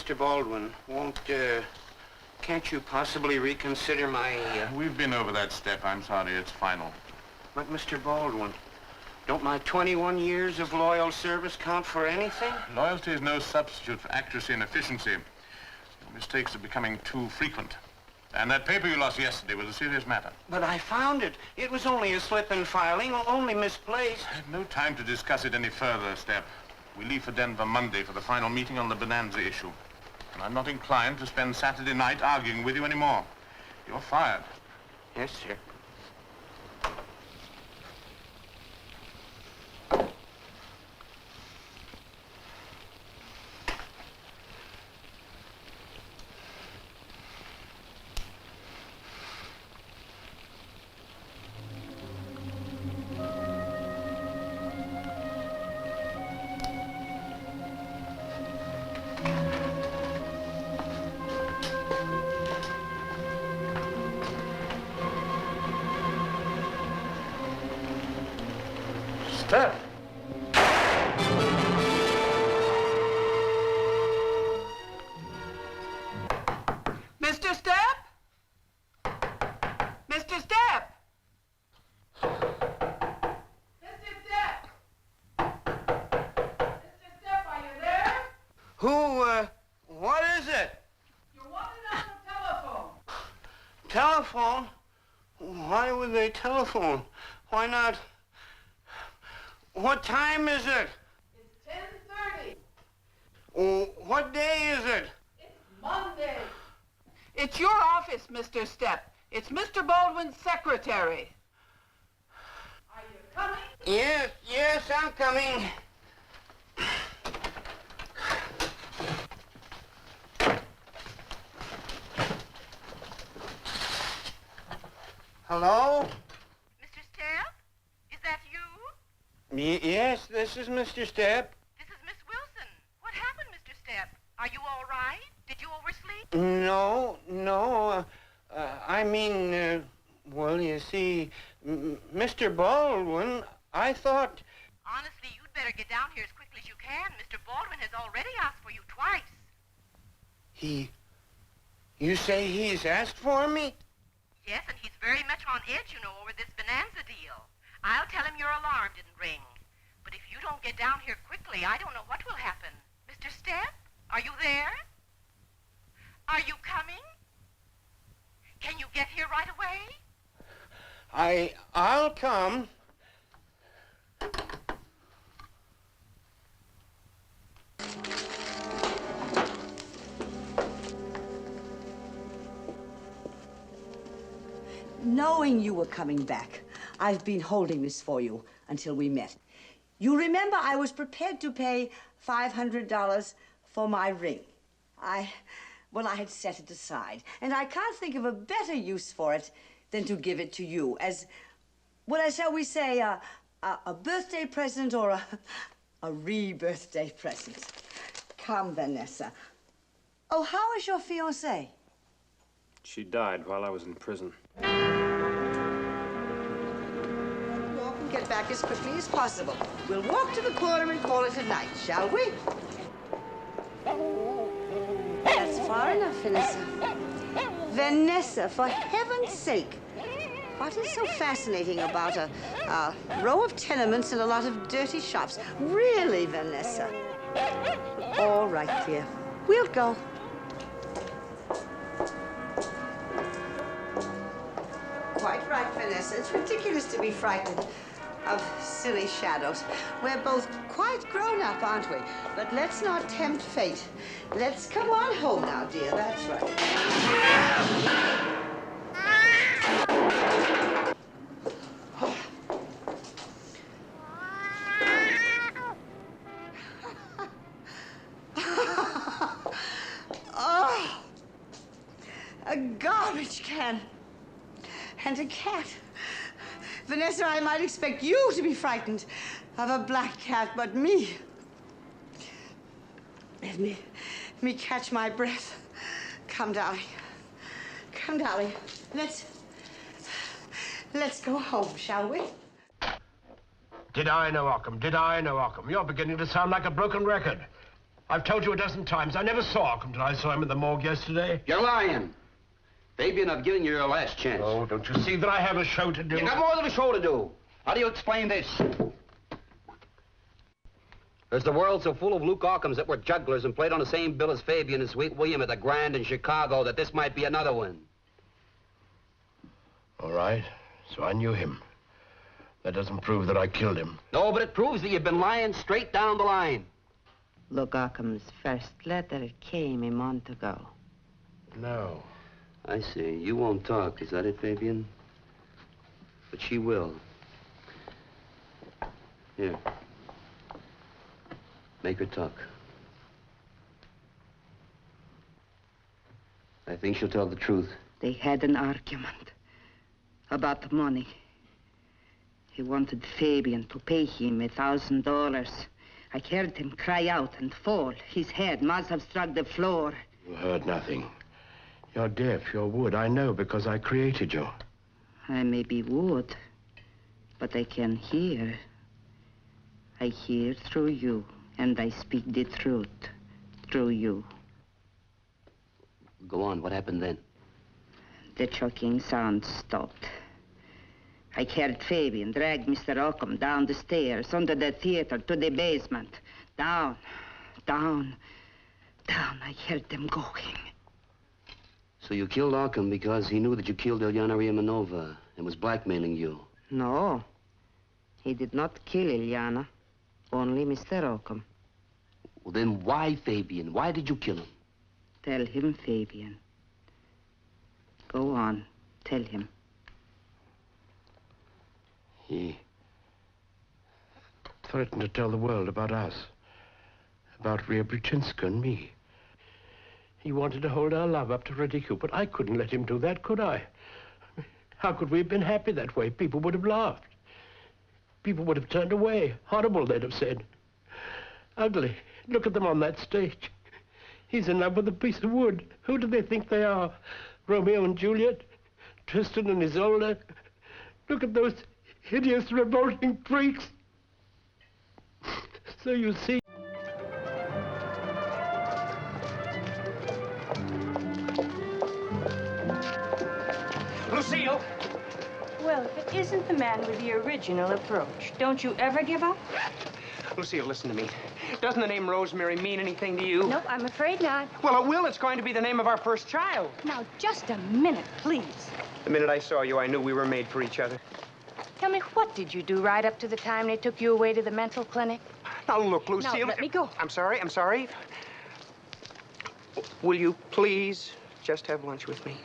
Mr. Baldwin, can't you possibly reconsider my, We've been over that step. I'm sorry, it's final. But, Mr. Baldwin, don't my 21 years of loyal service count for anything? Loyalty is no substitute for accuracy and efficiency. Your mistakes are becoming too frequent. And that paper you lost yesterday was a serious matter. But I found it. It was only a slip in filing, only misplaced. I have no time to discuss it any further, Step. We leave for Denver Monday for the final meeting on the Bonanza issue. And I'm not inclined to spend Saturday night arguing with you anymore. You're fired. Yes, sir. Step. Mr. Step? Mr. Step? Mr. Step? Mr. Step, are you there? What is it? You're wanted on the telephone. Telephone? Why would they telephone? Why not? What time is it? It's 10:30. What day is it? It's Monday. It's your office, Mr. Step. It's Mr. Baldwin's secretary. Are you coming? Yes, I'm coming. Hello? Mr. Step? Is that you? Yes, this is Mr. Step. This is Miss Wilson. What happened, Mr. Step? Are you all right? Did you oversleep? No. Well, you see, Mr. Baldwin, I thought... Honestly, you'd better get down here as quickly as you can. Mr. Baldwin has already asked for you twice. You say he's asked for me? Yes, and he's very much on edge, you know, over this Bonanza deal. I'll tell him your alarm didn't ring. But if you don't get down here quickly, I don't know what will happen. Mr. Step, are you there? Are you coming? Can you get here right away? I'll come. Knowing you were coming back, I've been holding this for you until we met. You remember I was prepared to pay $500 for my ring. I had set it aside, and I can't think of a better use for it than to give it to you as, shall we say, a birthday present or a re-birthday present. Come, Vanessa. Oh, how is your fiancée? She died while I was in prison. Walk and get back as quickly as possible. We'll walk to the corner and call it a night, shall we? That's far enough, Vanessa. Vanessa, for heaven's sake. What is so fascinating about a row of tenements and a lot of dirty shops? Really, Vanessa? All right, dear. We'll go. Quite right, Vanessa. It's ridiculous to be frightened of silly shadows. We're both quite grown up, aren't we? But let's not tempt fate. Let's come on home now, dear. That's right. Oh, a garbage can. And a cat. Vanessa, I might expect you to be frightened of a black cat, but me... Let me catch my breath. Come, darling. Come, darling. Let's go home, shall we? Did I know Occam? Did I know Occam? You're beginning to sound like a broken record. I've told you a dozen times. I never saw Arkham till I saw him in the morgue yesterday. You're lying. Fabian, I've given you your last chance. Oh, don't you see that I have a show to do? You got more than a show to do. How do you explain this? Is the world so full of Luke Arkhams that were jugglers and played on the same bill as Fabian and Sweet William at the Grand in Chicago that this might be another one? All right. So I knew him. That doesn't prove that I killed him. No, but it proves that you've been lying straight down the line. Luke Ockham's first letter came a month ago. No. I see. You won't talk. Is that it, Fabian? But she will. Here. Make her talk. I think she'll tell the truth. They had an argument about the money. He wanted Fabian to pay him $1,000. I heard him cry out and fall. His head must have struck the floor. You heard nothing. You're deaf, you're wood. I know because I created you. I may be wood, but I can hear. I hear through you, and I speak the truth through you. Go on. What happened then? The choking sound stopped. I heard Fabian drag Mr. Occam down the stairs, under the theater, to the basement. Down, down, down. I heard them going. So you killed Arkham because he knew that you killed Ilyana Riamanova and was blackmailing you. No, he did not kill Ilyana. Only Mr. Occam. Well, then why, Fabian? Why did you kill him? Tell him, Fabian. Go on, tell him. He threatened to tell the world about us. About Riabouchinska and me. He wanted to hold our love up to ridicule, but I couldn't let him do that, could I? How could we have been happy that way? People would have laughed. People would have turned away. Horrible, they'd have said. Ugly. Look at them on that stage. He's in love with a piece of wood. Who do they think they are? Romeo and Juliet? Tristan and Isolde? Look at those hideous, revolting freaks. So you see... Lucille! Well, if it isn't the man with the original approach, don't you ever give up? Lucille, listen to me. Doesn't the name Rosemary mean anything to you? Nope, I'm afraid not. Well, it will. It's going to be the name of our first child. Now, just a minute, please. The minute I saw you, I knew we were made for each other. Tell me, what did you do right up to the time they took you away to the mental clinic? Now, look, Lucille... Now, let me go. I'm sorry. Will you please just have lunch with me?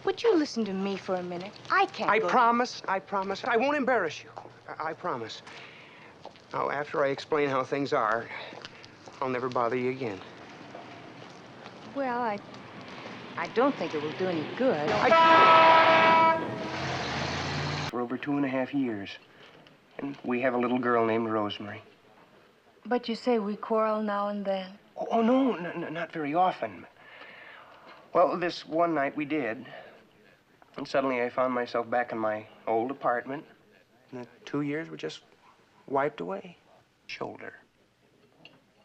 Would you listen to me for a minute? I can't I go... promise. I won't embarrass you. I promise. Now, after I explain how things are, I'll never bother you again. Well, I don't think it will do any good. For over 2.5 years. And we have a little girl named Rosemary. But you say we quarrel now and then. Oh, no, not very often. Well, this one night we did. And suddenly I found myself back in my old apartment. And the 2 years were just wiped away. Shoulder.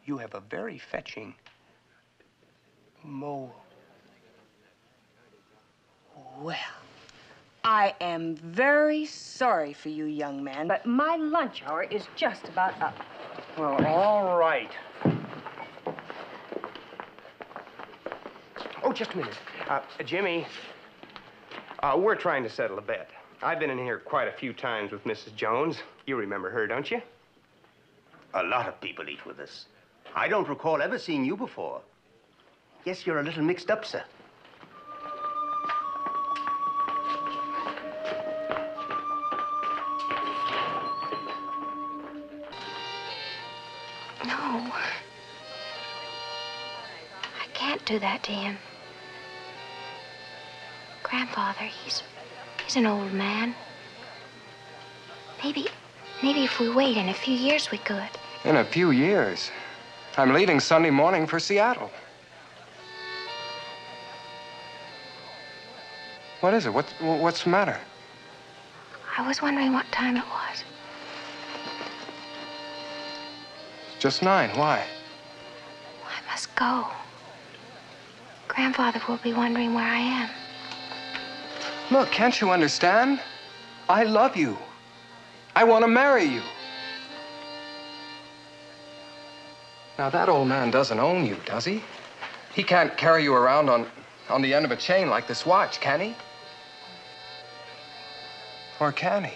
You have a very fetching mole. Well, I am very sorry for you, young man, but my lunch hour is just about up. Well, all right. Oh, just a minute. Jimmy, we're trying to settle a bet. I've been in here quite a few times with Mrs. Jones. You remember her, don't you? A lot of people eat with us. I don't recall ever seeing you before. Guess you're a little mixed up, sir. No. I can't do that to him. Grandfather, he's an old man. Maybe if we wait in a few years, we could. In a few years? I'm leaving Sunday morning for Seattle. What is it? What's the matter? I was wondering what time it was. It's just 9. Why? go. Grandfather will be wondering where I am. Look, can't you understand? I love you. I want to marry you. Now, that old man doesn't own you, does he? He can't carry you around on the end of a chain like this watch, can he? Or can he?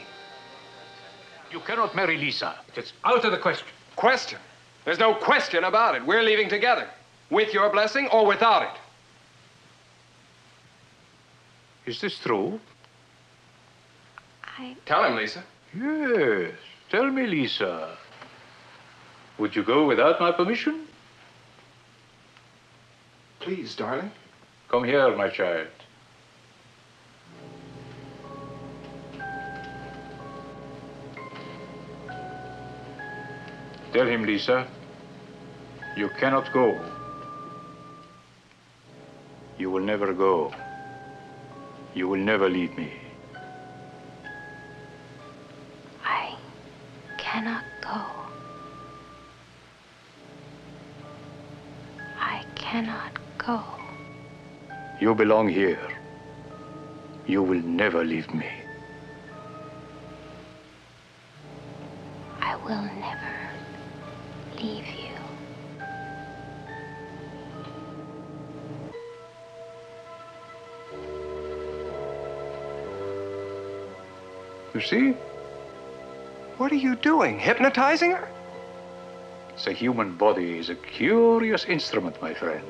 You cannot marry Lisa. It's out of the question. Question? There's no question about it. We're leaving together. With your blessing or without it. Is this true? Tell him, Lisa. Yes. Tell me, Lisa. Would you go without my permission? Please, darling. Come here, my child. Tell him, Lisa, you cannot go. You will never go. You will never leave me. I cannot go. I cannot go. You belong here. You will never leave me. I will never leave you. You see? What are you doing? Hypnotizing her? The human body is a curious instrument, my friend.